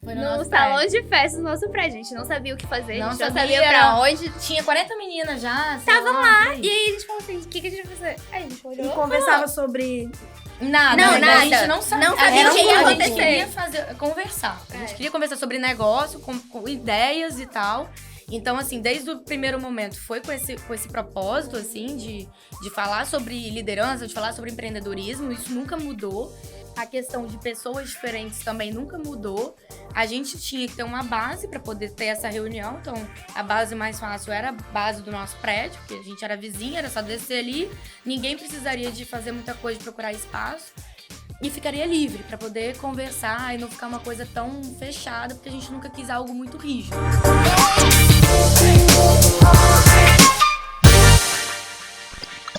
Foi no No nosso salão prédio. de festas do nosso prédio. A gente não sabia o que fazer, Não a gente não sabia sabia pra onde. onde. Tinha 40 meninas já. Estavam lá. E E aí a gente falou assim, o que a gente vai fazer? Aí a gente olhou. E conversava sobre... nada. Não, A nada. gente não sabia. Não sabia o que ia A gente acontecer. queria conversar. A gente queria conversar sobre negócio, com ideias e tal. Então, assim, desde o primeiro momento, foi com esse propósito, assim, de falar sobre liderança, de falar sobre empreendedorismo. Isso nunca mudou. A questão de pessoas diferentes também nunca mudou. A gente tinha que ter uma base para poder ter essa reunião. Então, a base mais fácil era a base do nosso prédio, porque a gente era vizinha, era só descer ali. Ninguém precisaria de fazer muita coisa, de procurar espaço. E ficaria livre para poder conversar e não ficar uma coisa tão fechada, porque a gente nunca quis algo muito rígido.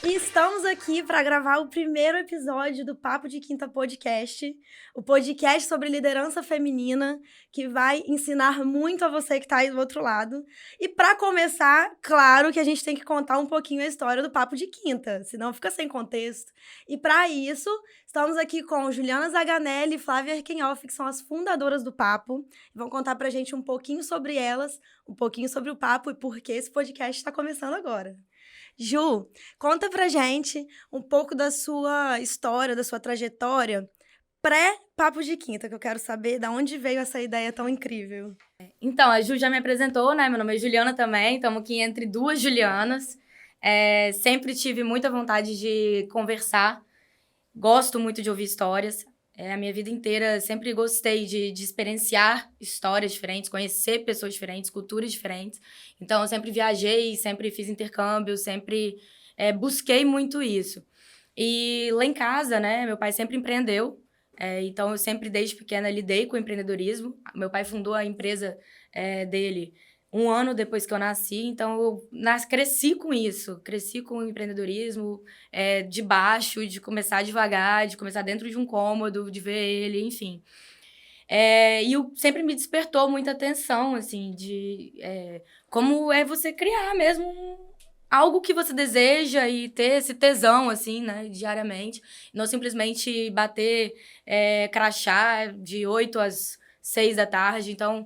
E estamos aqui para gravar o primeiro episódio do Papo de Quinta Podcast, o podcast sobre liderança feminina, que vai ensinar muito a você que está aí do outro lado. E para começar, claro que a gente tem que contar um pouquinho a história do Papo de Quinta, senão fica sem contexto. E para isso, estamos aqui com Juliana Zaganelli e Flávia Erkenhoff, que são as fundadoras do Papo, e vão contar para a gente um pouquinho sobre elas, um pouquinho sobre o Papo e por que esse podcast está começando agora. Ju, conta pra gente um pouco da sua história, da sua trajetória pré-Papo de Quinta, que eu quero saber de onde veio essa ideia tão incrível. Então, a Ju já me apresentou, né? Meu nome é Juliana também, estamos aqui entre duas Julianas. Sempre tive muita vontade de conversar, gosto muito de ouvir histórias. A minha vida inteira sempre gostei de experienciar histórias diferentes, conhecer pessoas diferentes, culturas diferentes. Então, eu sempre viajei, sempre fiz intercâmbio, sempre busquei muito isso. E lá em casa, né, meu pai sempre empreendeu. Então, eu sempre, desde pequena, lidei com o empreendedorismo. Meu pai fundou a empresa dele um ano depois que eu nasci. Então, eu cresci com isso. Cresci com o empreendedorismo de baixo, de começar devagar, de começar dentro de um cômodo, de ver ele, enfim. E sempre me despertou muita atenção, assim, de como é você criar mesmo algo que você deseja e ter esse tesão, assim, né, diariamente. Não simplesmente bater crachá de 8 às 6 da tarde. Então,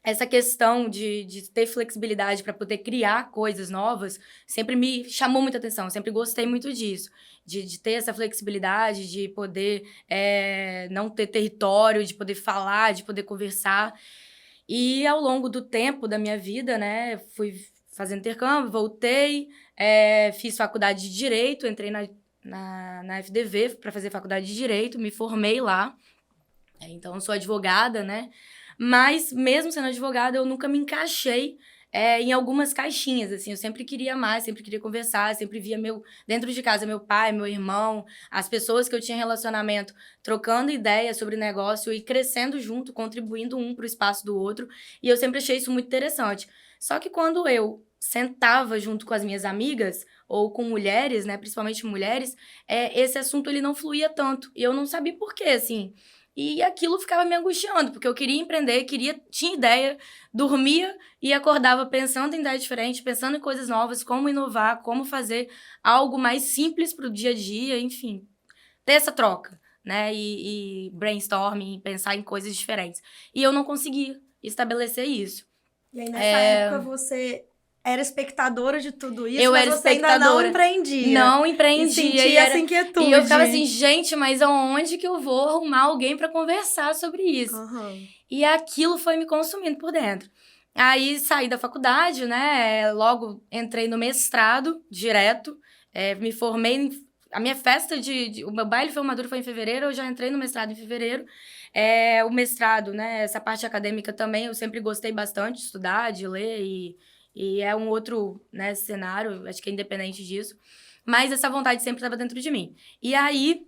essa questão de ter flexibilidade para poder criar coisas novas sempre me chamou muita atenção, sempre gostei muito disso. De ter essa flexibilidade, de poder não ter território, de poder falar, de poder conversar. E ao longo do tempo da minha vida, né, fui fazendo intercâmbio, voltei, fiz faculdade de Direito, entrei na FDV para fazer faculdade de Direito, me formei lá. Então, eu sou advogada, né? Mas, mesmo sendo advogada, eu nunca me encaixei em algumas caixinhas, assim. Eu sempre queria mais, sempre queria conversar, sempre via dentro de casa meu pai, meu irmão, as pessoas que eu tinha relacionamento, trocando ideias sobre negócio e crescendo junto, contribuindo um para o espaço do outro. E eu sempre achei isso muito interessante. Só que quando eu sentava junto com as minhas amigas, ou com mulheres, né, principalmente mulheres, esse assunto ele não fluía tanto. E eu não sabia por quê, assim. E aquilo ficava me angustiando, porque eu queria empreender, tinha ideia, dormia e acordava pensando em ideias diferentes, pensando em coisas novas, como inovar, como fazer algo mais simples para o dia a dia, enfim. Ter essa troca, né? E brainstorming, pensar em coisas diferentes. E eu não conseguia estabelecer isso. E aí, nessa época, você era espectadora de tudo isso, Eu mas era você ainda não espectadora. empreendia. Não empreendia. E sentia essa inquietude. E eu ficava assim, gente, mas aonde que eu vou arrumar alguém para conversar sobre isso? Uhum. E aquilo foi me consumindo por dentro. Aí saí da faculdade, né? Logo entrei no mestrado direto. Me formei. A minha festa o meu baile de formatura foi em fevereiro, eu já entrei no mestrado em fevereiro. O mestrado, né? Essa parte acadêmica também, eu sempre gostei bastante de estudar, de ler e é um outro, né, cenário, acho que é independente disso. Mas essa vontade sempre estava dentro de mim. E aí,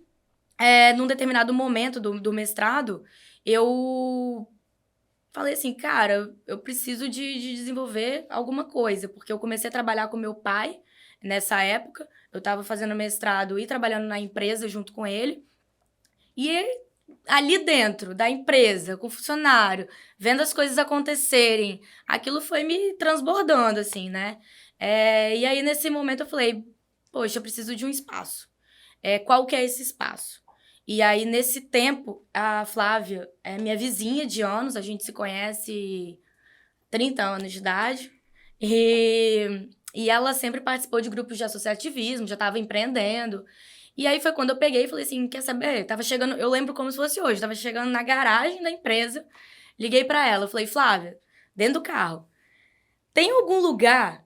num determinado momento do mestrado, eu falei assim, cara, eu preciso de desenvolver alguma coisa. Porque eu comecei a trabalhar com meu pai nessa época. Eu estava fazendo mestrado e trabalhando na empresa junto com ele. E ali dentro da empresa, com o funcionário, vendo as coisas acontecerem, aquilo foi me transbordando, assim, né? E aí, nesse momento, eu falei, poxa, eu preciso de um espaço. Qual que é esse espaço? E aí, nesse tempo, a Flávia é minha vizinha de anos, a gente se conhece 30 anos de idade. E ela sempre participou de grupos de associativismo, já estava empreendendo. E aí foi quando eu peguei e falei assim, quer saber? Tava chegando, eu lembro como se fosse hoje, tava chegando na garagem da empresa, liguei pra ela, eu falei, Flávia, dentro do carro, tem algum lugar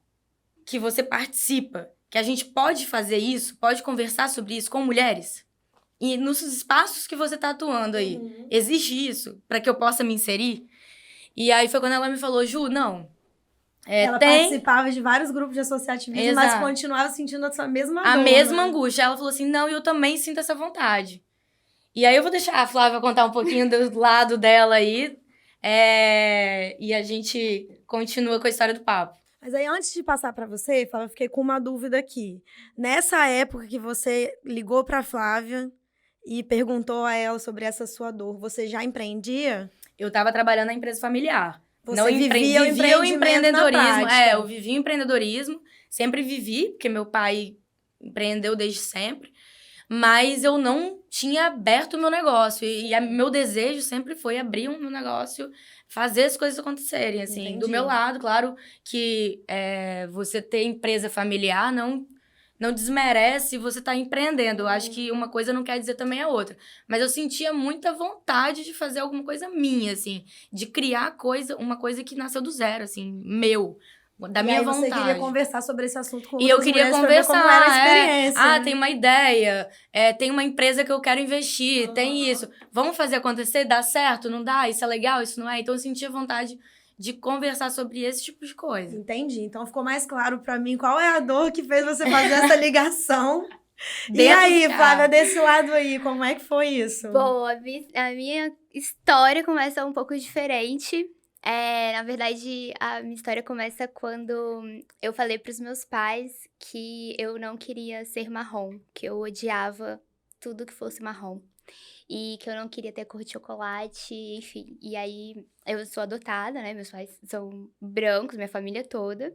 que você participa, que a gente pode fazer isso, pode conversar sobre isso com mulheres? E nos espaços que você tá atuando aí, existe isso para que eu possa me inserir? E aí foi quando ela me falou, Ju, não, Ela tem participava de vários grupos de associativismo, mas Exato. continuava sentindo essa mesma a dor, mesma né? angústia. Ela falou assim, não, eu também sinto essa vontade. E aí eu vou deixar a Flávia contar um pouquinho do lado dela aí, e a gente continua com a história do papo. Mas aí, antes de passar pra você, Flávia, eu fiquei com uma dúvida aqui. Nessa época que você ligou pra Flávia e perguntou a ela sobre essa sua dor, você já empreendia? Eu estava trabalhando na empresa familiar. Você Não vivia o vivia o empreendimento na empreendedorismo. prática. Eu vivi o empreendedorismo, sempre vivi, porque meu pai empreendeu desde sempre, mas eu não tinha aberto o meu negócio. E meu desejo sempre foi abrir um meu negócio, fazer as coisas acontecerem, assim. Entendi. Do meu lado, claro que você ter empresa familiar não desmerece você estar empreendendo. Eu acho que uma coisa não quer dizer também a outra. Mas eu sentia muita vontade de fazer alguma coisa minha, assim. De criar uma coisa que nasceu do zero, assim, da minha vontade. Você queria conversar sobre esse assunto com E eu outras queria mulheres pra ver conversar. como era a experiência. Tem uma ideia, tem uma empresa que eu quero investir, tem isso. Vamos fazer acontecer? Dá certo? Não dá? Isso é legal? Isso não é? Então eu sentia vontade de conversar sobre esse tipo de coisa. Entendi. Então ficou mais claro pra mim qual é a dor que fez você fazer essa ligação. E Dentro aí, do carro. Flávia, desse lado aí, como é que foi isso? Bom, a minha história começa um pouco diferente. Na verdade, a minha história começa quando eu falei pros meus pais que eu não queria ser marrom, que eu odiava tudo que fosse marrom. E que eu não queria ter cor de chocolate, enfim. E aí, eu sou adotada, né? Meus pais são brancos, minha família toda.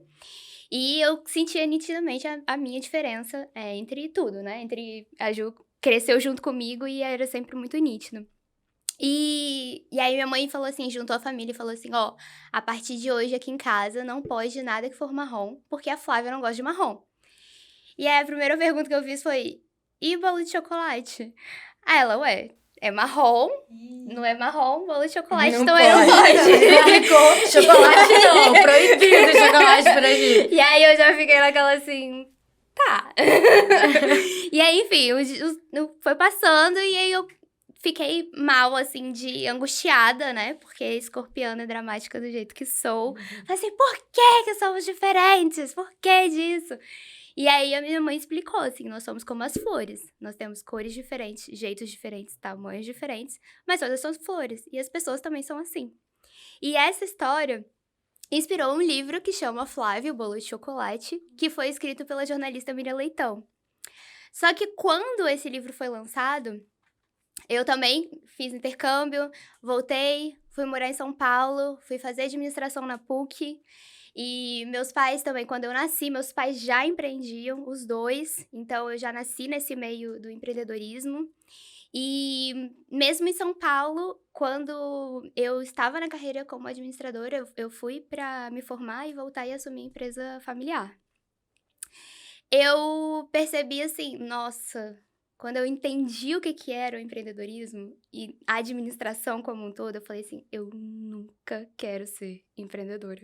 E eu sentia nitidamente a minha diferença entre tudo, né? Entre a Ju cresceu junto comigo e era sempre muito nítido. E aí minha mãe falou assim, juntou a família e falou assim, ó, a partir de hoje aqui em casa não pode nada que for marrom, porque a Flávia não gosta de marrom. E aí a primeira pergunta que eu fiz foi, e bolo de chocolate? Aí ela, ué, é marrom, não é marrom, bolo de chocolate Não também não pode. pode. Chocolate não, proibido chocolate pra mim. E aí eu já fiquei naquela assim, tá. E aí, enfim, foi passando e aí eu fiquei mal, assim, de angustiada, né? Porque escorpiana é dramática do jeito que sou. Falei assim, por que somos diferentes? Por que disso? E aí a minha mãe explicou, assim, nós somos como as flores. Nós temos cores diferentes, jeitos diferentes, tamanhos diferentes, mas todas são flores. E as pessoas também são assim. E essa história inspirou um livro que chama Flávia, o Bolo de Chocolate, que foi escrito pela jornalista Miriam Leitão. Só que quando esse livro foi lançado, eu também fiz intercâmbio, voltei, fui morar em São Paulo, fui fazer administração na PUC. E meus pais também, quando eu nasci, meus pais já empreendiam, os dois. Então, eu já nasci nesse meio do empreendedorismo. E mesmo em São Paulo, quando eu estava na carreira como administradora, eu fui para me formar e voltar e assumir a empresa familiar. Eu percebi assim, nossa, quando eu entendi o que era o empreendedorismo e a administração como um todo, eu falei assim, eu nunca quero ser empreendedora.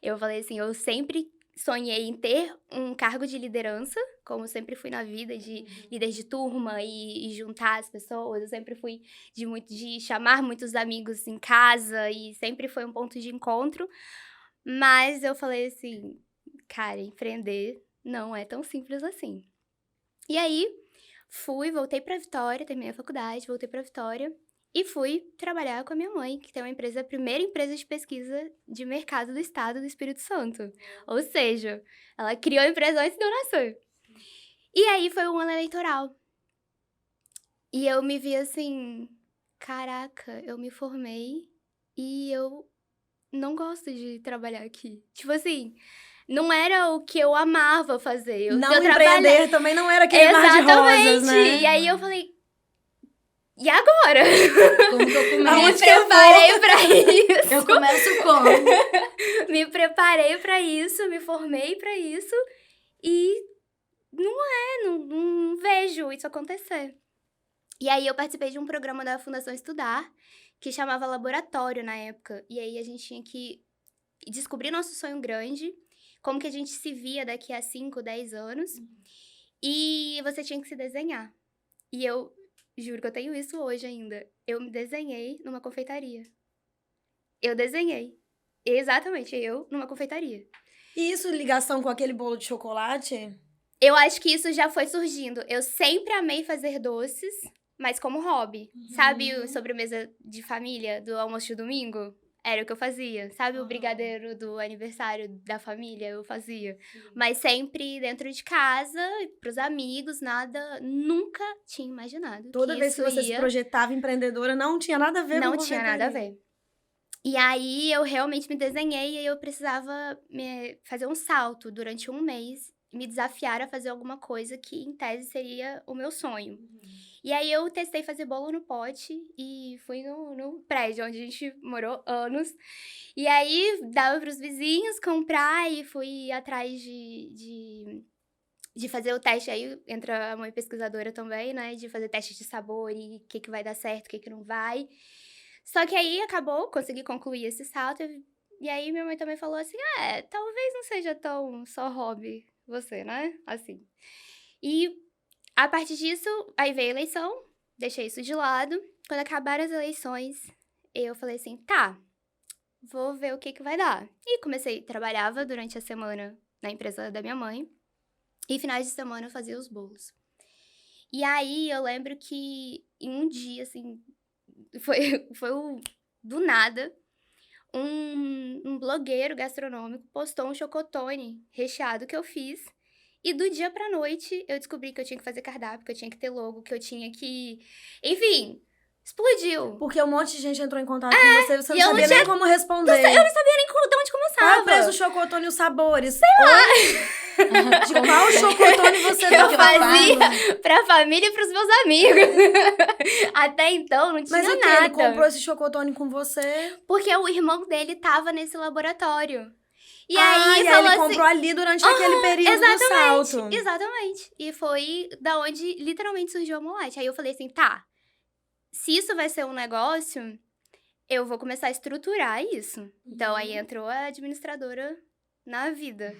Eu falei assim, eu sempre sonhei em ter um cargo de liderança, como sempre fui na vida, de líder de turma e juntar as pessoas. Eu sempre fui de chamar muitos amigos em casa e sempre foi um ponto de encontro. Mas eu falei assim, cara, empreender não é tão simples assim. E aí, voltei pra Vitória, terminei a faculdade, voltei pra Vitória. E fui trabalhar com a minha mãe, que tem a primeira empresa de pesquisa de mercado do estado do Espírito Santo. Ou seja, ela criou a empresa antes de eu nascer. E aí foi um ano eleitoral. E eu me vi assim, caraca, eu me formei e eu não gosto de trabalhar aqui. Tipo assim, não era o que eu amava fazer. Não empreender também não era aquele mar de rosas, né? E aí eu falei, e agora? Como que eu Me começo? preparei pra isso. Eu começo como? Me preparei pra isso, me formei pra isso. E não vejo isso acontecer. E aí eu participei de um programa da Fundação Estudar, que chamava Laboratório na época. E aí a gente tinha que descobrir nosso sonho grande, como que a gente se via daqui a 5, 10 anos. E você tinha que se desenhar. E eu juro que eu tenho isso hoje ainda. Eu me desenhei numa confeitaria. Eu desenhei. Exatamente, eu numa confeitaria. E isso, ligação com aquele bolo de chocolate? Eu acho que isso já foi surgindo. Eu sempre amei fazer doces, mas como hobby. Sabe o sobremesa de família do almoço de domingo? Era o que eu fazia. Sabe o brigadeiro do aniversário da família? Eu fazia. Mas sempre dentro de casa, pros amigos, nada. Nunca tinha imaginado Toda que vez que isso você se ia... projetava empreendedora, não tinha nada a ver com Não tinha nada a confeitaria. ver. E aí, eu realmente me desenhei e eu precisava fazer um salto durante um mês, me desafiar a fazer alguma coisa que, em tese, seria o meu sonho. E aí, eu testei fazer bolo no pote e fui no prédio onde a gente morou anos. E aí, dava pros vizinhos comprar e fui atrás de fazer o teste. Aí, entra a mãe pesquisadora também, né? De fazer teste de sabor e o que vai dar certo, o que não vai. Só que aí acabou, consegui concluir esse salto. E aí minha mãe também falou assim, talvez não seja tão só hobby você, né? Assim. E a partir disso, aí veio a eleição, deixei isso de lado. Quando acabaram as eleições, eu falei assim, tá, vou ver o que vai dar. E trabalhava durante a semana na empresa da minha mãe. E finais de semana eu fazia os bolos. E aí eu lembro que em um dia, assim, do nada, um blogueiro gastronômico postou um chocotone recheado que eu fiz. E do dia pra noite, eu descobri que eu tinha que fazer cardápio, que eu tinha que ter logo, que eu tinha que... Enfim, explodiu. Porque um monte de gente entrou em contato com você, você e não eu não sabia nem como responder. Eu não sabia nem de onde começava. Qual é o preço do chocotone e os sabores? Sei lá. De qual chocotone você Eu tá fazia falando? pra família e pros meus amigos. Até então, não tinha Mas o que? nada. Ele comprou esse chocotone com você? Porque o irmão dele tava nesse laboratório. E E aí, aí falou ele assim, comprou ali durante aquele período do salto. Exatamente. E foi da onde literalmente surgiu a Moonlight. Aí eu falei assim, tá, se isso vai ser um negócio, eu vou começar a estruturar isso. Então aí entrou a administradora na vida.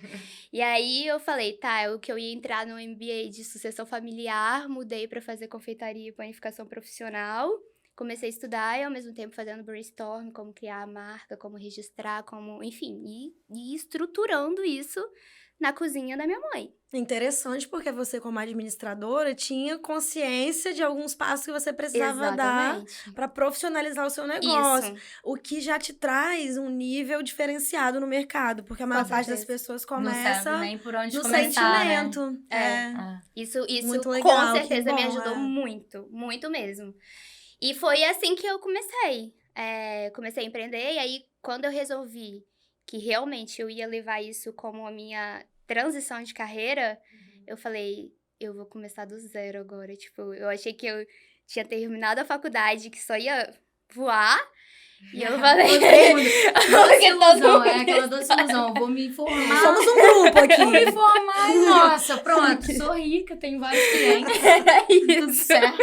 E aí eu falei, tá, o que eu ia entrar no MBA de sucessão familiar, mudei pra fazer confeitaria e panificação profissional. Comecei a estudar e ao mesmo tempo fazendo brainstorm, como criar a marca, como registrar, como, enfim, e estruturando isso na cozinha da minha mãe. Interessante, porque você, como administradora, tinha consciência de alguns passos que você precisava dar para profissionalizar o seu negócio. Isso. O que já te traz um nível diferenciado no mercado, porque a maior parte das pessoas Não começa sabe nem por onde no começar, sentimento. né? Isso Muito com legal, certeza que me bom, ajudou muito, muito mesmo. E foi assim que eu comecei. Comecei a empreender, e aí quando eu resolvi que realmente eu ia levar isso como a minha transição de carreira, eu falei, eu vou começar do zero agora. Tipo, eu achei que eu tinha terminado a faculdade, que só ia voar. E eu falei... Doce ilusão, é aquela doce ilusão. Vou me informar. Somos um grupo aqui. Vou me informar e, nossa, pronto, sou rica, tenho vários clientes. Tudo certo.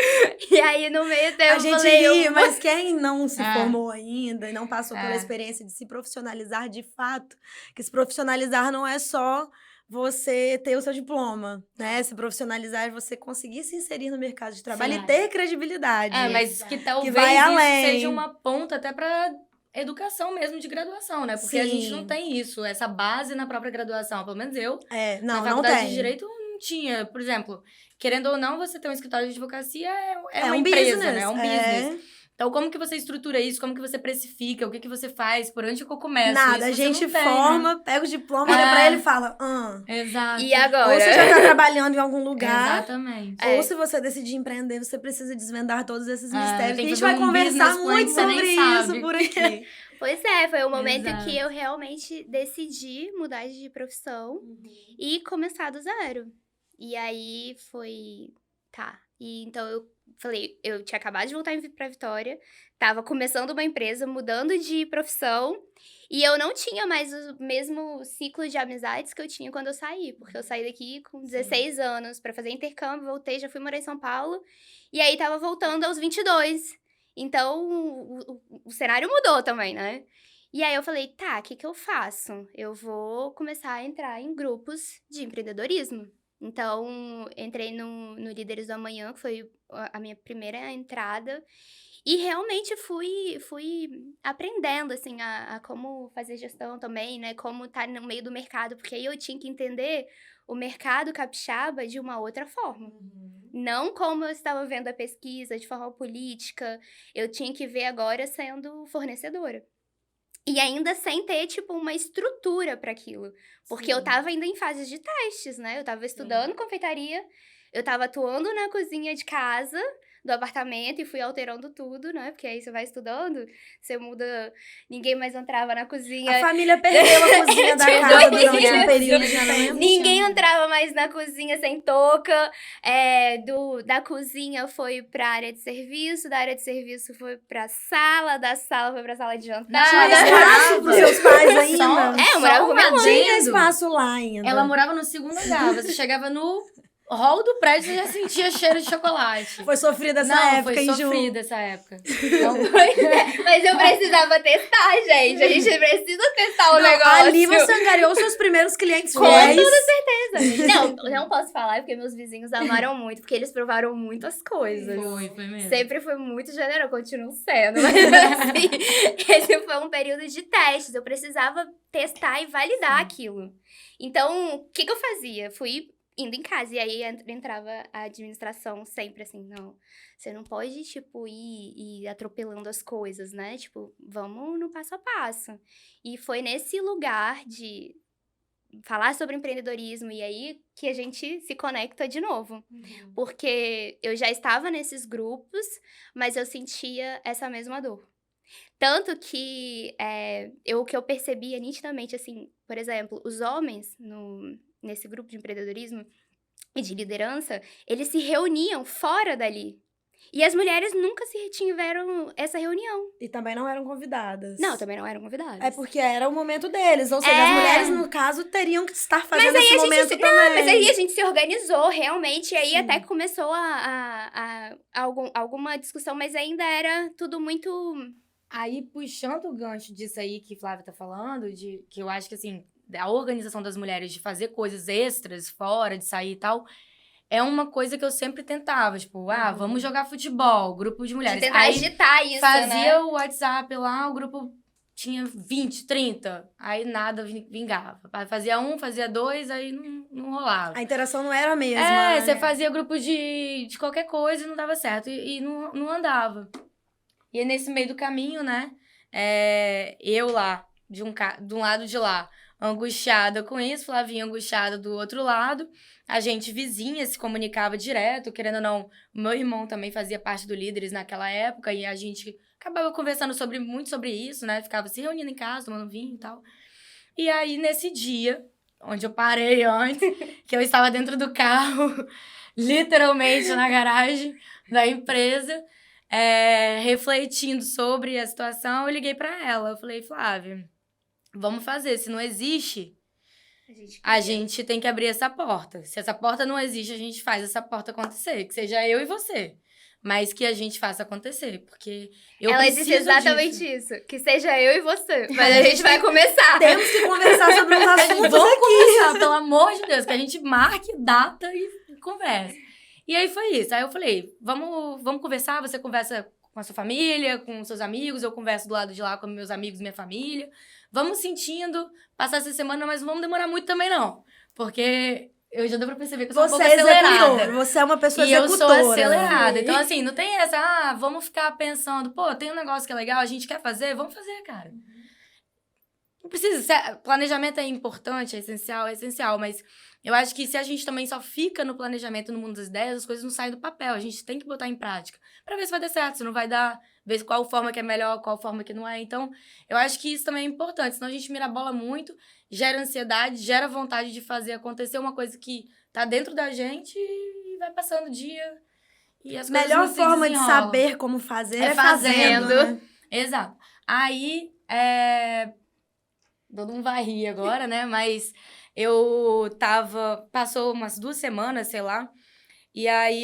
E aí, no meio tempo, A gente falei... ri, mas quem não se formou ainda e não passou pela experiência de se profissionalizar de fato, que se profissionalizar não é só você ter o seu diploma, né? Se profissionalizar é você conseguir se inserir no mercado de trabalho e ter credibilidade. Mas que talvez vai isso além. seja uma ponta até pra educação mesmo de graduação, né? Porque a gente não tem isso, essa base na própria graduação. Pelo menos eu, Não, na não faculdade tem. de Direito, não tinha. Por exemplo, querendo ou não, você ter um escritório de advocacia é uma um empresa, business, né? É um business. Então, como que você estrutura isso? Como que você precifica? O que você faz? Por onde que eu começo? Nada, isso a gente não tem, forma, né? pega o diploma, olha pra ele e fala, Exato. E agora? Ou você já tá trabalhando em algum lugar. Exatamente. Ou se você decidir empreender, você precisa desvendar todos esses mistérios. tem E a que gente fazer vai um conversar business plan muito que você sobre nem isso sabe. por aqui. Pois foi o momento Exato. que eu realmente decidi mudar de profissão e começar do zero. E aí foi... Tá. E então eu falei, eu tinha acabado de voltar pra Vitória, tava começando uma empresa, mudando de profissão, e eu não tinha mais o mesmo ciclo de amizades que eu tinha quando eu saí, porque eu saí daqui com 16 anos pra fazer intercâmbio, voltei, já fui morar em São Paulo, e aí tava voltando aos 22. Então, o cenário mudou também, né? E aí eu falei, tá, o que eu faço? Eu vou começar a entrar em grupos de empreendedorismo. Então, entrei no Líderes do Amanhã, que foi a minha primeira entrada. E realmente fui aprendendo, assim, a como fazer gestão também, né? Como estar no meio do mercado, porque aí eu tinha que entender o mercado capixaba de uma outra forma. Não como eu estava vendo a pesquisa de forma política, eu tinha que ver agora sendo fornecedora. E ainda sem ter, tipo, uma estrutura para aquilo. Porque eu tava ainda em fases de testes, né? Eu tava estudando confeitaria, eu tava atuando na cozinha de casa, do apartamento, e fui alterando tudo, né? Porque aí você vai estudando, você muda, ninguém mais entrava na cozinha. A família perdeu a cozinha da casa durante um período. Ninguém entrava mais na cozinha sem touca. Da cozinha foi pra área de serviço, da área de serviço foi pra sala, da sala foi pra sala de jantar. Tinha espaço pros seus pais ainda? Eu morava com minha mãe. Tinha espaço lá ainda. Ela morava no segundo andar. Você chegava no hall do prédio e já sentia cheiro de chocolate. Foi sofrida essa época, foi hein, Ju? sofrida essa época. Então, mas eu precisava testar, gente. A gente precisa testar o negócio. Ali você angariou seus primeiros clientes com fiéis. toda certeza. Não posso falar porque meus vizinhos amaram muito, porque eles provaram muitas coisas. Foi mesmo. Sempre foi muito generoso, continuo sendo. Mas assim, esse foi um período de testes. Eu precisava testar e validar aquilo. Então, o que eu fazia? Fui indo em casa, e aí entrava a administração sempre assim, não, você não pode, tipo, ir atropelando as coisas, né? Tipo, vamos no passo a passo. E foi nesse lugar de falar sobre empreendedorismo, e aí que a gente se conecta de novo. Porque eu já estava nesses grupos, mas eu sentia essa mesma dor. Tanto que o que eu percebia nitidamente, assim, por exemplo, os homens nesse grupo de empreendedorismo e de liderança, eles se reuniam fora dali. E as mulheres nunca tiveram essa reunião. E também não eram convidadas. Não, também não eram convidadas. É porque era o momento deles. Ou seja, as mulheres, no caso, teriam que estar fazendo esse momento também. Não, mas aí a gente se organizou, realmente. E aí até que começou alguma discussão, mas ainda era tudo muito... Aí, puxando o gancho disso aí que Flávia tá falando, que eu acho que, assim, a organização das mulheres de fazer coisas extras fora, de sair e tal, é uma coisa que eu sempre tentava. Tipo, vamos jogar futebol, grupo de mulheres. De tentar agitar isso, fazia o WhatsApp lá, o grupo tinha 20, 30. Aí nada vingava. Fazia fazia 2, aí não rolava. A interação não era a mesma. Você fazia grupo de qualquer coisa e não dava certo. E não andava. E nesse meio do caminho, né, eu lá, de um lado de lá, angustiada com isso, Flavinha angustiada do outro lado, a gente vizinha se comunicava direto, querendo ou não, meu irmão também fazia parte do Líderes naquela época, e a gente acabava conversando muito sobre isso, né, ficava se reunindo em casa, tomando vinho e tal. E aí, nesse dia, onde eu parei antes, que eu estava dentro do carro, literalmente na garagem da empresa, refletindo sobre a situação, eu liguei pra ela. Eu falei, Flávia, vamos fazer. Se não existe, a gente tem que abrir essa porta. Se essa porta não existe, a gente faz essa porta acontecer. Que seja eu e você. Mas que a gente faça acontecer. Porque eu Ela preciso disse exatamente disso. isso. Que seja eu e você. Mas a gente vai começar. Temos que conversar sobre os assuntos Vamos aqui. conversar, pelo amor de Deus. Que a gente marque data e converse. E aí foi isso. Aí eu falei, vamos conversar, você conversa com a sua família, com os seus amigos, eu converso do lado de lá com meus amigos e minha família. Vamos sentindo, passar essa semana, mas não vamos demorar muito também não. Porque eu já deu pra perceber que eu sou um pouco acelerada. Você é uma pessoa e executora. Eu sou acelerada. Então assim, não tem essa, vamos ficar pensando, tem um negócio que é legal, a gente quer fazer, vamos fazer, cara. Não precisa, planejamento é importante, é essencial, mas eu acho que se a gente também só fica no planejamento, no mundo das ideias, as coisas não saem do papel. A gente tem que botar em prática pra ver se vai dar certo, se não vai dar, ver qual forma que é melhor, qual forma que não é. Então, eu acho que isso também é importante, senão a gente mirabola muito, gera ansiedade, gera vontade de fazer acontecer uma coisa que tá dentro da gente e vai passando o dia E as coisas Melhor não se forma de desenrolam. saber como fazer É é fazendo, fazendo. né? Exato. Aí, todo mundo vai rir agora, né? Mas passou umas 2 semanas, sei lá. E aí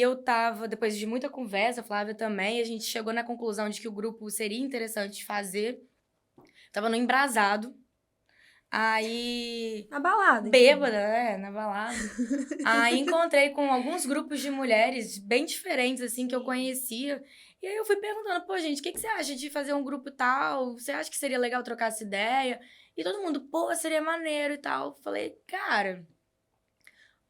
depois de muita conversa, a Flávia também, a gente chegou na conclusão de que o grupo seria interessante fazer. Tava no Embrasado. Aí, Na balada. bêbada, né? Na balada. Aí encontrei com alguns grupos de mulheres bem diferentes, assim, que eu conhecia. E aí eu fui perguntando, pô, gente, o que você acha de fazer um grupo tal? Você acha que seria legal trocar essa ideia? E todo mundo, pô, seria maneiro e tal. Falei, cara,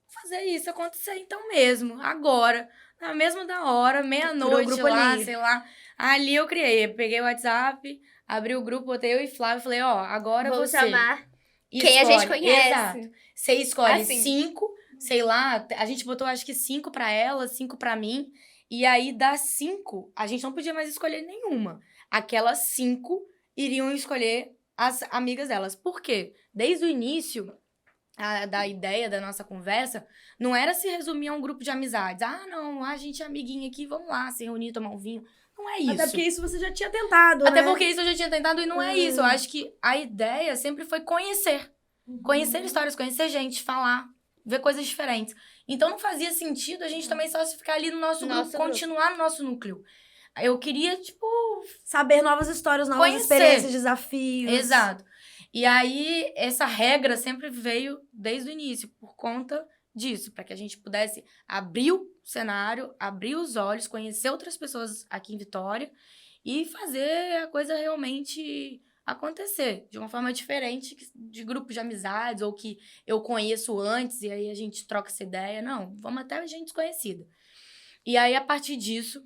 vou fazer isso acontecer então mesmo, agora. Na mesma da hora, Criou o meia-noite grupo lá, ali. sei lá. Ali eu criei, peguei o WhatsApp, abri o grupo, botei eu e Flávio, falei, ó, agora Vamos você. chamar quem a gente conhece. Exato. Você escolhe Assim. 5, sei lá, a gente botou acho que 5 pra ela, 5 pra mim. E aí, das 5, a gente não podia mais escolher nenhuma. Aquelas 5 iriam escolher as amigas delas. Por quê? Desde o início da ideia da nossa conversa, não era se resumir a um grupo de amizades. Ah, não, a gente é amiguinha aqui, vamos lá, se reunir, tomar um vinho. Não é isso. Até porque isso você já tinha tentado, Até né? porque isso eu já tinha tentado e não é isso. Eu acho que a ideia sempre foi conhecer. Conhecer histórias, conhecer gente, falar, ver coisas diferentes. Então não fazia sentido a gente também só se ficar ali no nosso grupo, continuar no nosso núcleo. Eu queria, tipo, Saber novas histórias, novas Conhecer. experiências, desafios. exato. E aí, essa regra sempre veio desde o início, por conta disso, para que a gente pudesse abrir o cenário, abrir os olhos, conhecer outras pessoas aqui em Vitória e fazer a coisa realmente acontecer de uma forma diferente de grupos de amizades ou que eu conheço antes e aí a gente troca essa ideia. Não, vamos até gente desconhecida. E aí, a partir disso,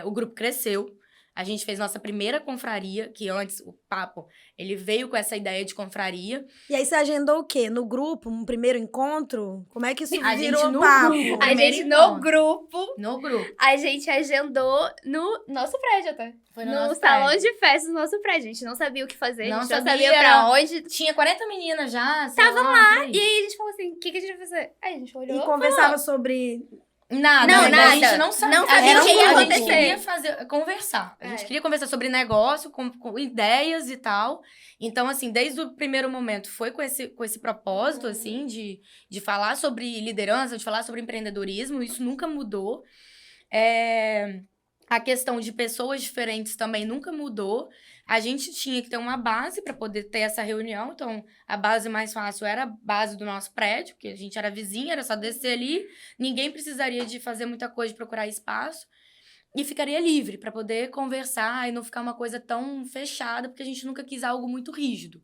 o grupo cresceu. A gente fez nossa primeira confraria, que antes o Papo, ele veio com essa ideia de confraria. E aí você agendou o quê? No grupo? Um primeiro encontro? Como é que isso A virou gente no papo? grupo. A Primeiro gente, encontro. no grupo, No grupo. a gente agendou no nosso prédio até. Foi no No nosso salão prédio. de festas do nosso prédio. A gente não sabia o que fazer, Não a gente não sabia, sabia pra era- onde. Tinha 40 meninas já. Estavam lá. E aí a gente falou assim, o que a gente vai fazer? Aí a gente olhou. E conversava sobre... Nada. Não, A nada. gente não sabia. Não sabia Era o que ia A gente acontecer. queria conversar. A gente É. queria conversar sobre negócio, com ideias e tal. Então, assim, desde o primeiro momento, foi com esse propósito, assim, de falar sobre liderança, de falar sobre empreendedorismo. Isso nunca mudou. A questão de pessoas diferentes também nunca mudou. A gente tinha que ter uma base para poder ter essa reunião. Então, a base mais fácil era a base do nosso prédio, porque a gente era vizinha, era só descer ali. Ninguém precisaria de fazer muita coisa, de procurar espaço. E ficaria livre para poder conversar e não ficar uma coisa tão fechada, porque a gente nunca quis algo muito rígido.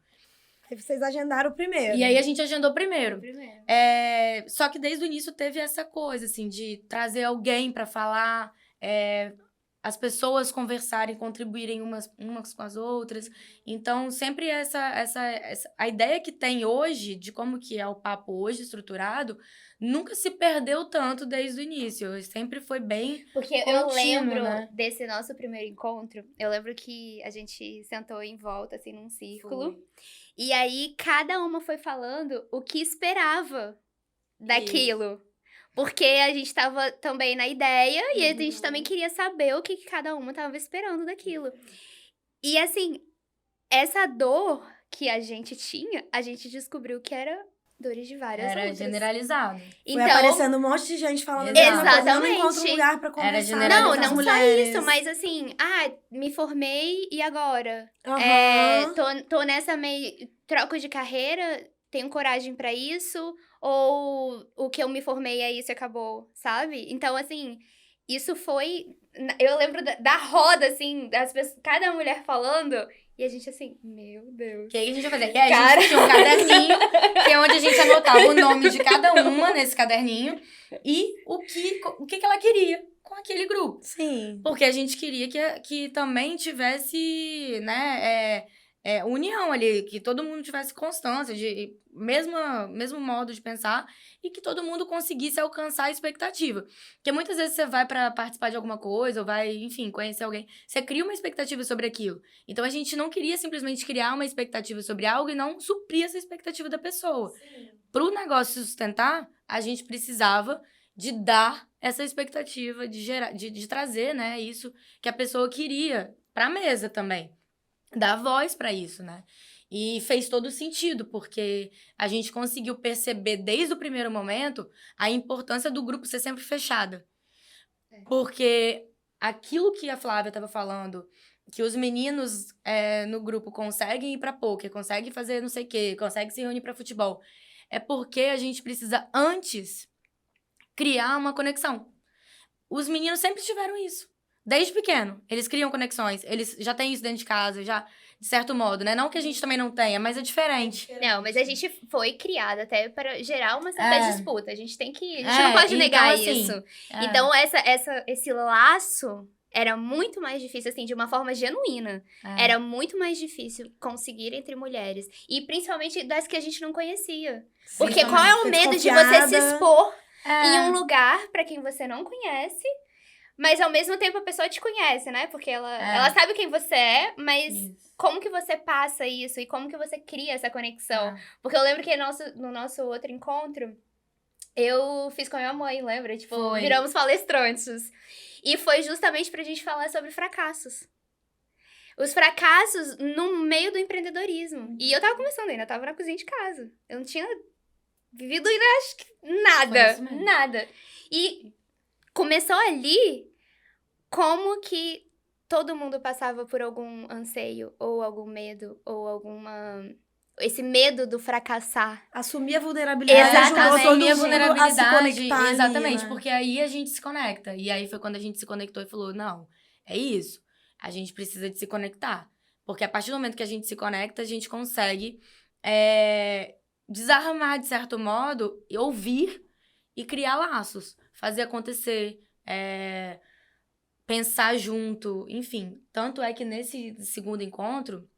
Aí vocês agendaram o primeiro. E aí a gente agendou primeiro. Primeiro. Só que desde o início teve essa coisa, assim, de trazer alguém para falar, as pessoas conversarem, contribuírem umas com as outras. Então, sempre a ideia que tem hoje, de como que é o papo hoje estruturado, nunca se perdeu tanto desde o início. Sempre foi bem Porque eu contínuo, lembro né? desse nosso primeiro encontro, eu lembro que a gente sentou em volta, assim, num círculo. E aí, cada uma foi falando o que esperava daquilo. Porque a gente tava também na ideia e a gente também queria saber o que cada uma tava esperando daquilo. E assim, essa dor que a gente tinha, a gente descobriu que era dores de várias Era outras. generalizado. Foi Então, aparecendo um monte de gente falando Exato. dessa coisa. Eu não Exatamente. encontro um lugar pra Era conversar. generalizado. não com as só mulheres. isso, mas assim, me formei e agora? Aham. Tô nessa meio troca de carreira, tenho coragem pra isso? Ou o que eu me formei é isso e acabou, sabe? Então, assim, isso foi... Eu lembro da roda, assim, das pessoas, cada mulher falando, e a gente assim, meu Deus. O que a gente vai fazer? E aí, a Cara. gente tinha um caderninho, que é onde a gente anotava o nome de cada uma nesse caderninho e o que ela queria com aquele grupo. Sim. Porque a gente queria que também tivesse, né, união ali, que todo mundo tivesse constância, mesmo modo de pensar, e que todo mundo conseguisse alcançar a expectativa. Porque muitas vezes você vai para participar de alguma coisa, ou vai, enfim, conhecer alguém, você cria uma expectativa sobre aquilo. Então, a gente não queria simplesmente criar uma expectativa sobre algo e não suprir essa expectativa da pessoa. Para o negócio se sustentar, a gente precisava de dar essa expectativa, de trazer, né, isso que a pessoa queria pra mesa também. Dar voz pra isso, né? E fez todo sentido, porque a gente conseguiu perceber desde o primeiro momento a importância do grupo ser sempre fechado. Porque aquilo que a Flávia estava falando, que os meninos no grupo conseguem ir pra poker, conseguem fazer não sei o quê, conseguem se reunir pra futebol, é porque a gente precisa antes criar uma conexão. Os meninos sempre tiveram isso. Desde pequeno, eles criam conexões, eles já têm isso dentro de casa, já, de certo modo, né? Não que a gente também não tenha, mas é diferente. Não, mas a gente foi criada até para gerar uma certa disputa. A gente tem que. A gente não pode então, negar assim, isso. Então, esse laço era muito mais difícil, assim, de uma forma genuína. Era muito mais difícil conseguir entre mulheres. E principalmente das que a gente não conhecia. Porque qual é o medo de você se expor em um lugar para quem você não conhece? Mas, ao mesmo tempo, a pessoa te conhece, né? Porque ela sabe quem você é, mas como que você passa isso? E como que você cria essa conexão? Porque eu lembro que no nosso outro encontro, eu fiz com a minha mãe, lembra? Tipo, viramos palestrantes. E foi justamente pra gente falar sobre fracassos. Os fracassos no meio do empreendedorismo. E eu tava começando ainda, tava na cozinha de casa. Eu não tinha vivido ainda, acho que nada. E começou ali como que todo mundo passava por algum anseio, ou algum medo, ou esse medo do fracassar. Assumir a vulnerabilidade. Assumir a vulnerabilidade. A se conectar exatamente, ali, né? porque aí a gente se conecta. E aí foi quando a gente se conectou e falou, não, é isso. A gente precisa de se conectar. Porque a partir do momento que a gente se conecta, a gente consegue desarmar, de certo modo, e ouvir e criar laços. Fazer acontecer, pensar junto, enfim. Tanto é que nesse segundo encontro,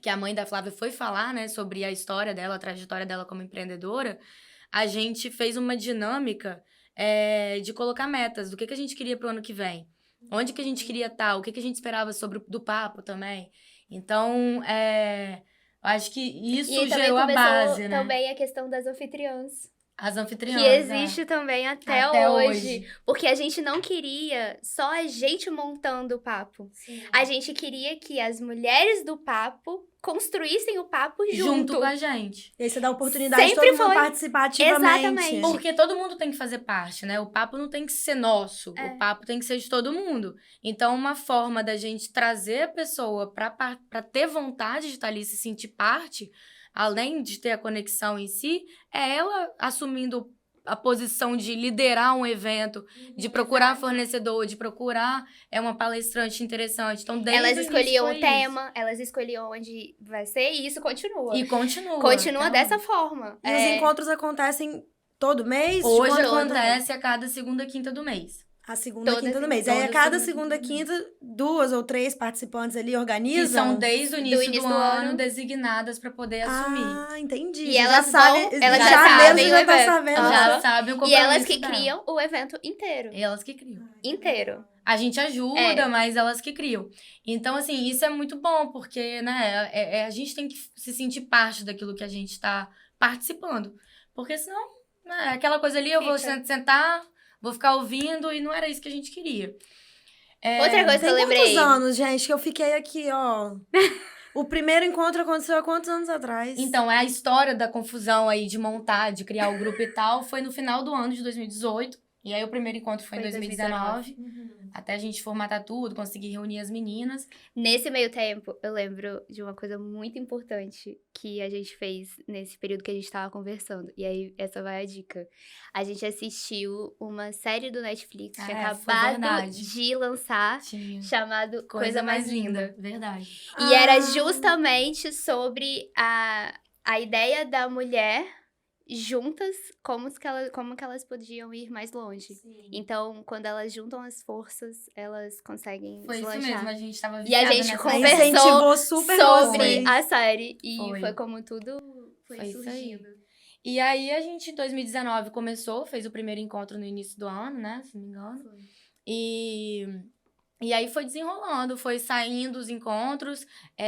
que a mãe da Flávia foi falar, né, sobre a história dela, a trajetória dela como empreendedora, a gente fez uma dinâmica de colocar metas, do que a gente queria pro ano que vem. Onde que a gente queria estar, o que a gente esperava do papo também. Então, acho que isso gerou a base, né? Também a questão das anfitriãs. As anfitriãs, que existe também até hoje. Porque a gente não queria só a gente montando o papo. Sim. A gente queria que as mulheres do papo construíssem o papo junto com a gente. E aí você dá a oportunidade de todo mundo participar ativamente. Exatamente. Porque todo mundo tem que fazer parte, né? O papo não tem que ser nosso. O papo tem que ser de todo mundo. Então, uma forma da gente trazer a pessoa pra ter vontade de estar ali, se sentir parte, além de ter a conexão em si, é ela assumindo a posição de liderar um evento, de procurar fornecedor, de procurar uma palestrante interessante. Então, desde elas escolhiam o tema, isso. Elas escolhiam onde vai ser, e isso continua. E continua. Continua dessa forma. E os encontros acontecem todo mês? Hoje acontece a cada segunda quinta do mês. A segunda quinta do mês. Aí a cada segunda quinta, 2 ou 3 participantes ali organizam. Que são desde o início do ano designadas para poder assumir. Ah, entendi. E elas já sabem o evento. Já sabem o compromisso. E elas que criam o evento inteiro. Elas que criam. Inteiro. A gente ajuda, mas elas que criam. Então, assim, isso é muito bom, porque, né, a gente tem que se sentir parte daquilo que a gente tá participando. Porque senão, né, aquela coisa ali, eu vou sentar, vou ficar ouvindo, e não era isso que a gente queria. Outra coisa que eu lembrei. Quantos anos, gente, que eu fiquei aqui, ó... O primeiro encontro aconteceu há quantos anos atrás? Então, a história da confusão aí de montar, de criar o grupo e tal, foi no final do ano de 2018. E aí, o primeiro encontro foi em 2019. Até a gente formatar tudo, conseguir reunir as meninas. Nesse meio tempo, eu lembro de uma coisa muito importante que a gente fez nesse período que a gente tava conversando. E aí, essa vai a dica. A gente assistiu uma série do Netflix que tinha acabado de lançar, chamado Coisa Mais Linda. Verdade. E era justamente sobre a ideia da mulher juntas, como que elas podiam ir mais longe. Sim. Então, quando elas juntam as forças, elas conseguem deslanchar. Foi isso mesmo, a gente tava E a gente conversou sobre a série. E foi como tudo foi surgindo. E aí, a gente, em 2019, fez o primeiro encontro no início do ano, né? Se não me engano. E aí foi desenrolando, foi saindo os encontros.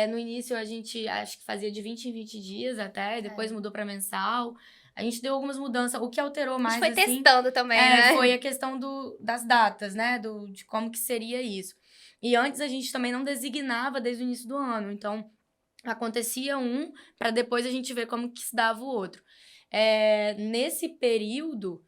No início, a gente acho que fazia de 20 em 20 dias até, depois mudou para mensal. a gente deu algumas mudanças. O que alterou mais, A gente foi assim, testando também, né? foi a questão das datas, né? De como que seria isso. E antes a gente também não designava desde o início do ano. Então, acontecia um, para depois a gente ver como que se dava o outro. Nesse período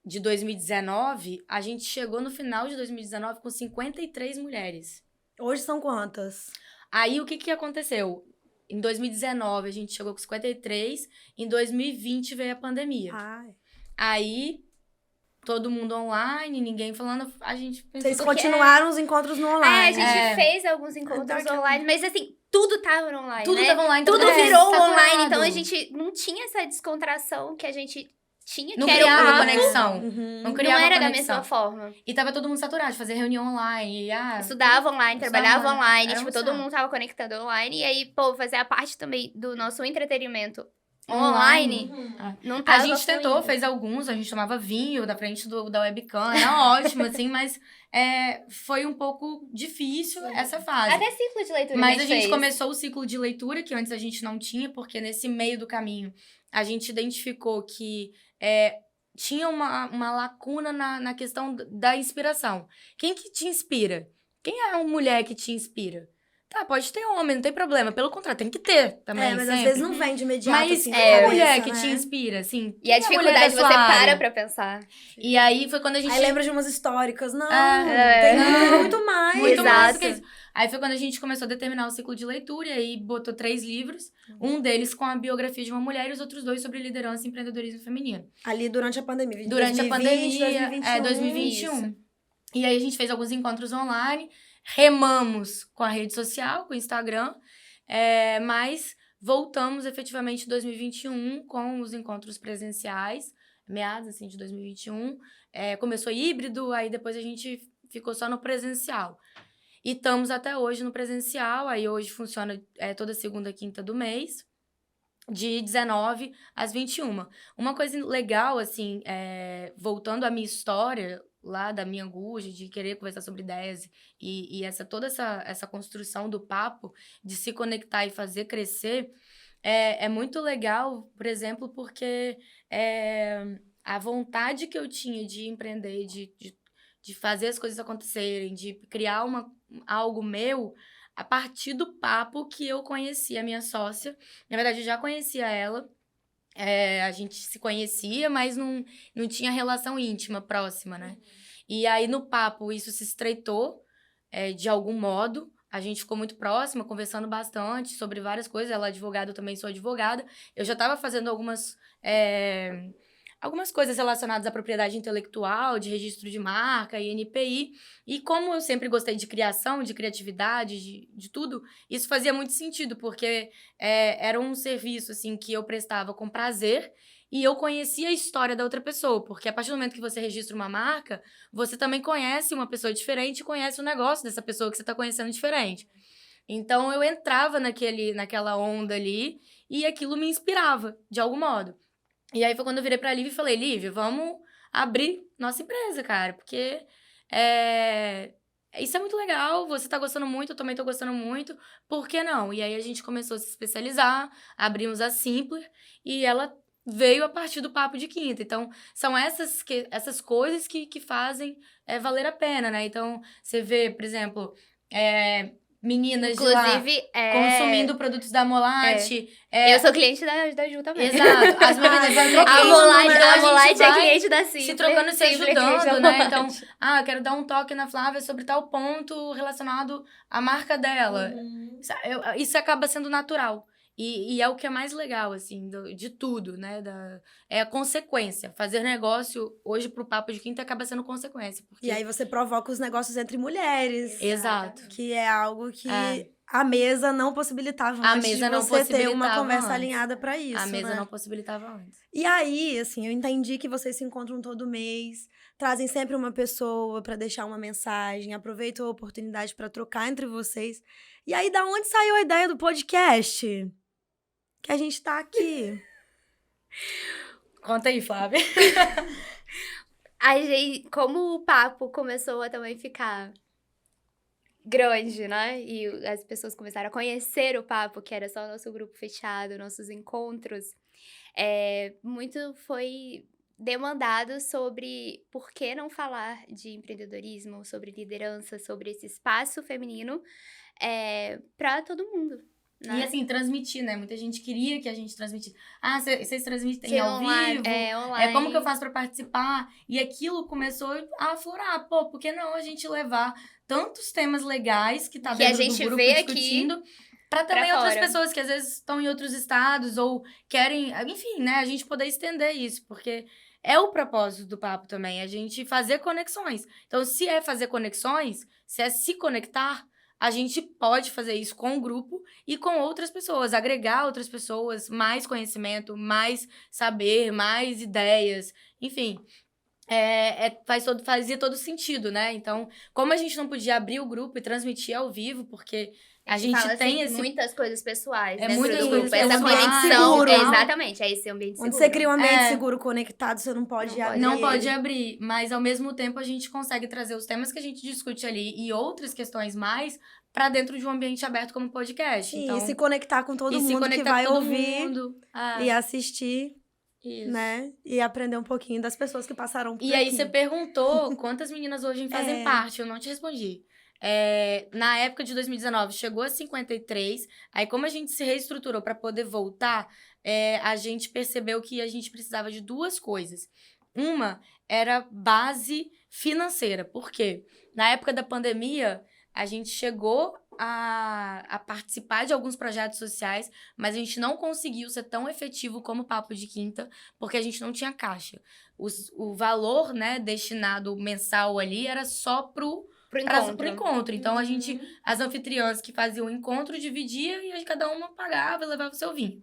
de 2019, a gente chegou no final de 2019 com 53 mulheres. Hoje são quantas? Aí, o que aconteceu? Em 2019, a gente chegou com 53. Em 2020, veio a pandemia. Ai. Aí, todo mundo online, ninguém falando, a gente pensou... Vocês continuaram os encontros no online. A gente fez alguns encontros online, mas assim, tudo tava online, Tudo né? tava online. Tudo tava virou saturado. online, então a gente não tinha essa descontração que a gente tinha, Não que era o criava papo. conexão. Uhum. Não criava Não era da conexão. mesma forma. E tava todo mundo saturado de fazer reunião online. Estudava online, trabalhava online. online, Era tipo, um todo saco. mundo tava conectando online. E aí, pô, fazer a parte também do nosso entretenimento Online. online, não A tava gente tentou, fluindo. fez alguns, a gente tomava vinho da frente da webcam, era ótimo, assim, mas foi um pouco difícil essa fase. Até ciclo de leitura Mas a gente fez. começou o ciclo de leitura, que antes a gente não tinha, porque nesse meio do caminho a gente identificou que tinha uma lacuna na questão da inspiração. Quem que te inspira? Quem é uma mulher que te inspira? Tá, pode ter homem, não tem problema. Pelo contrário, tem que ter também, Mas sempre. às vezes não vem de imediato, Mas assim, quem é a na mulher cabeça, que né? te inspira, assim? E a Quem é mulher dificuldade, da você sua para área? pra pensar. E aí foi quando a gente... Aí lembra de umas históricas. Não, É. tem muito mais. Muito mais do que Exato. isso. Aí foi quando a gente começou a determinar o ciclo de leitura e aí botou 3 livros. Um deles com a biografia de uma mulher e os outros 2 sobre liderança e empreendedorismo feminino. Ali durante a pandemia. Durante 2020, a pandemia, 2021. 2021. Isso. E aí a gente fez alguns encontros online, remamos com a rede social, com o Instagram, mas voltamos efetivamente em 2021 com os encontros presenciais, meados assim, de 2021. Começou híbrido, aí depois a gente ficou só no presencial. E estamos até hoje no presencial, aí hoje funciona toda segunda e quinta do mês, de 19 às 21. Uma coisa legal, assim, voltando à minha história, lá da minha angústia, de querer conversar sobre ideias e toda essa construção do papo, de se conectar e fazer crescer, é muito legal, por exemplo, porque a vontade que eu tinha de empreender, de fazer as coisas acontecerem, de criar algo meu, a partir do papo que eu conheci a minha sócia. Na verdade, eu já conhecia ela, a gente se conhecia, mas não tinha relação íntima, próxima, né? E aí, no papo, isso se estreitou de algum modo. A gente ficou muito próxima, conversando bastante sobre várias coisas. Ela é advogada, eu também sou advogada. Eu já estava fazendo algumas coisas relacionadas à propriedade intelectual, de registro de marca, INPI. E como eu sempre gostei de criação, de criatividade, de tudo, isso fazia muito sentido, porque era um serviço assim, que eu prestava com prazer e eu conhecia a história da outra pessoa, porque a partir do momento que você registra uma marca, você também conhece uma pessoa diferente e conhece o negócio dessa pessoa que você está conhecendo diferente. Então, eu entrava naquela onda ali e aquilo me inspirava, de algum modo. E aí foi quando eu virei pra Lívia e falei, Lívia, vamos abrir nossa empresa, cara, porque isso é muito legal, você tá gostando muito, eu também tô gostando muito, por que não? E aí a gente começou a se especializar, abrimos a Simpler e ela veio a partir do Papo de Quinta. Então, são essas coisas que fazem valer a pena, né? Então, você vê, por exemplo, meninas Inclusive, de lá consumindo produtos da Molate. Eu sou cliente da Ju também. Exato. As meninas vão A Molate é cliente da Simpler. se trocando e se Simpler é cliente da ajudando, né? Molate. Então, eu quero dar um toque na Flávia sobre tal ponto relacionado à marca dela. Isso acaba sendo natural. E é o que é mais legal, assim, de tudo, né? É a consequência. Fazer negócio hoje pro Papo de Quinta acaba sendo consequência. Porque... E aí você provoca os negócios entre mulheres. Exato. Que é algo que a mesa não possibilitava antes de você ter uma conversa alinhada pra isso, A mesa né? não possibilitava antes. E aí, assim, eu entendi que vocês se encontram todo mês, trazem sempre uma pessoa pra deixar uma mensagem, aproveitam a oportunidade pra trocar entre vocês. E aí, da onde saiu a ideia do podcast? Que a gente tá aqui. Conta aí, Flávia. A gente, como o papo começou a também ficar grande, né? E as pessoas começaram a conhecer o Papo, que era só o nosso grupo fechado, nossos encontros. Muito foi demandado sobre por que não falar de empreendedorismo, sobre liderança, sobre esse espaço feminino para todo mundo. Né? E assim, transmitir, né? Muita gente queria que a gente transmitisse. Ah, vocês transmitem Sim, ao vivo? online. Como que eu faço pra participar? E aquilo começou a aflorar. Pô, por que não a gente levar tantos temas legais que tá dentro do grupo discutindo pra também outras pessoas que às vezes estão em outros estados ou querem... Enfim, né? A gente poder estender isso, porque é o propósito do Papo também, a gente fazer conexões. Então, se é fazer conexões, se é se conectar, a gente pode fazer isso com o grupo e com outras pessoas, agregar outras pessoas, mais conhecimento, mais saber, mais ideias, enfim. Fazia todo sentido, né? Então, como a gente não podia abrir o grupo e transmitir ao vivo, porque a gente tem muitas coisas pessoais, né? Muitas coisas essa conexão, exatamente, é esse ambiente seguro. Onde você cria um ambiente seguro, conectado, você não pode abrir. Não pode abrir, mas ao mesmo tempo a gente consegue trazer os temas que a gente discute ali e outras questões mais pra dentro de um ambiente aberto como podcast. Sim, então, e se conectar com todo mundo que vai ouvir e assistir. Isso. Né? E aprender um pouquinho das pessoas que passaram por aqui. E aí você perguntou quantas meninas hoje fazem parte, eu não te respondi. Na época de 2019, chegou a 53, aí como a gente se reestruturou para poder voltar, a gente percebeu que a gente precisava de duas coisas. Uma era base financeira, por quê? Na época da pandemia, a gente chegou a participar de alguns projetos sociais, mas a gente não conseguiu ser tão efetivo como o Papo de Quinta, porque a gente não tinha caixa. O valor, né, destinado mensal ali era só pro encontro. Então, as anfitriãs que faziam o encontro dividiam e aí cada uma pagava e levava o seu vinho.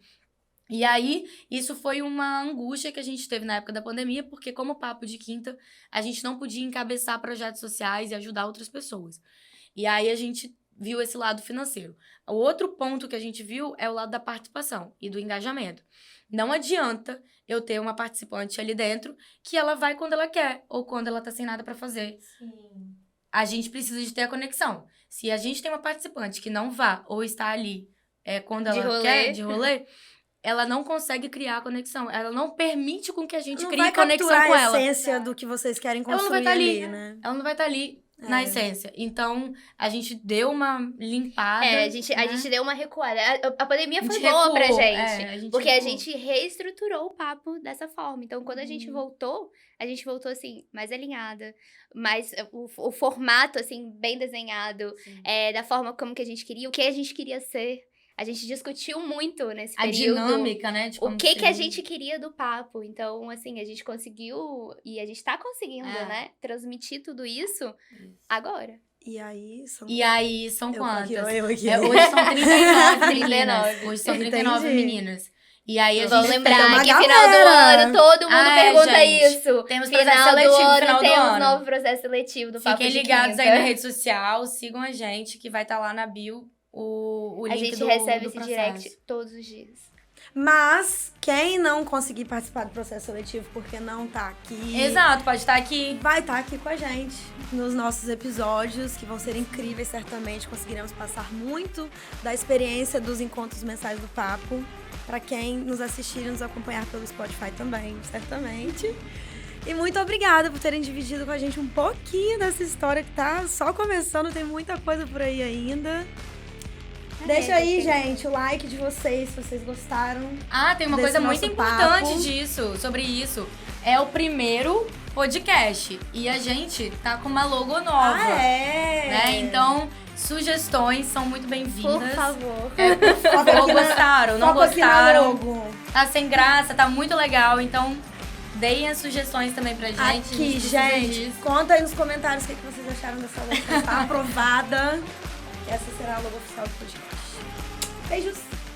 E aí, isso foi uma angústia que a gente teve na época da pandemia, porque como Papo de Quinta, a gente não podia encabeçar projetos sociais e ajudar outras pessoas. E aí, a gente viu esse lado financeiro. O outro ponto que a gente viu é o lado da participação e do engajamento. Não adianta eu ter uma participante ali dentro que ela vai quando ela quer ou quando ela tá sem nada pra fazer. Sim. A gente precisa de ter a conexão. Se a gente tem uma participante que não vá ou está ali quando ela quer, de rolê, ela não consegue criar a conexão. Ela não permite com que a gente crie conexão com ela. Não vai capturar a essência do que vocês querem construir. Ela não vai estar ali, né? Ela não vai estar ali na essência. Então, a gente deu uma limpada. A gente deu uma recuada. A pandemia foi boa pra gente. Porque a gente reestruturou o Papo dessa forma. Então, quando a gente voltou assim, mais alinhada. Mais o formato, assim, bem desenhado. Da forma como que a gente queria. O que a gente queria ser. A gente discutiu muito nesse período. A dinâmica, né? O que a gente queria do Papo. Então, assim, a gente conseguiu... E a gente tá conseguindo, né? Transmitir tudo isso agora. E aí são quantas? Eu aqui. Hoje são 39 meninas. Hoje são 39 meninas. E aí a gente... Vamos lembrar que final do ano todo mundo pergunta isso. Temos processo seletivo no final do ano. Temos novo processo seletivo do Papo de Quinta. Fiquem ligados aí na rede social. Sigam a gente, que vai estar lá na bio. O link a gente recebe esse direct todos os dias. Mas quem não conseguir participar do processo seletivo porque não tá aqui... Exato, pode estar aqui. Vai estar aqui com a gente nos nossos episódios, que vão ser incríveis, certamente. Conseguiremos passar muito da experiência dos encontros mensais do Papo. Pra quem nos assistir e nos acompanhar pelo Spotify também, certamente. E muito obrigada por terem dividido com a gente um pouquinho dessa história que tá só começando. Tem muita coisa por aí ainda. Deixa aí, gente, o like de vocês, se vocês gostaram. Tem uma coisa muito importante sobre isso. É o primeiro podcast. E a gente tá com uma logo nova. Né? Então, sugestões são muito bem-vindas. Por favor. Gostaram, não gostaram. Tá sem graça, tá muito legal. Então, deem as sugestões também pra gente. Aqui, gente, conta aí nos comentários o que vocês acharam dessa logo. Está aprovada. Essa será a logo oficial do podcast. Beijos!